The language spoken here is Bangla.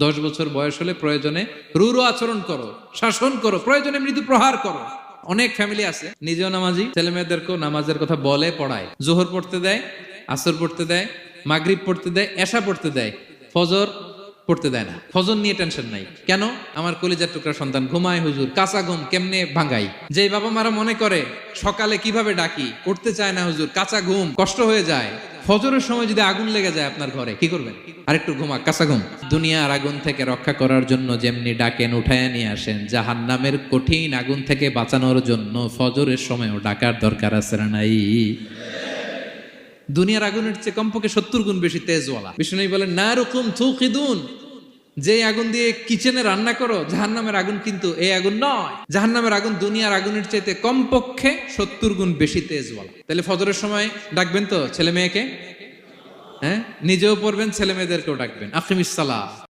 10 বছর বয়স হলে প্রয়োজনে রূঢ় আচরণ করো, শাসন করো, প্রয়োজনে মৃদু প্রহার করো। অনেক ফ্যামিলি আছে নিজেও নামাজি, ছেলে মেয়েদেরকেও নামাজের কথা বলে পড়ায়। জোহর পড়তে দেয়, আসর পড়তে দেয়, মাগরিব পড়তে দেয়, এশা পড়তে দেয়, ফজর পড়তে দেয় না। ফজর নিয়ে টেনশন নাই। কেন? আমার কলিজার টুকরা সন্তান ঘুমায় হুজুর, কাঁচা ঘুম কেমনে ভাঙাই। যে বাবা মারা মনে করে সকালে কিভাবে ডাকি, উঠতে চায় না হুজুর, কাঁচা ঘুম কষ্ট হয়ে যায়। ফজরের সময় যদি আগুন লেগে যায় আপনার ঘরে, কি করবেন? আরেকটু ঘুমা, কাঁচা ঘুম। দুনিয়ার আগুন থেকে রক্ষা করার জন্য যেমনি ডাকেন, উঠায় নিয়ে আসেন, জাহান্নামের কঠিন আগুন থেকে বাঁচানোর জন্য ফজরের সময়ও ডাকার দরকার আছে না নাই? দুনিয়ার আগুনের চেয়ে কমপক্ষে 70 গুণ বেশি তেজওয়ালা। বিষ্ণু বলেন নারুকুম তুকিদুন, যে আগুন দিয়ে কিচেনে রান্না করো, জাহান্নামের আগুন কিন্তু এই আগুন নয়। জাহান্নামের আগুন দুনিয়ার আগুনের চাইতে কমপক্ষে 70 গুণ বেশি তেজওয়ালা। তাহলে ফজরের সময় ডাকবেন তো ছেলে মেয়েকে, হ্যাঁ, নিজেও পড়বেন, ছেলে মেয়েদেরকেও ডাকবেন। আকিমিস সালাহ।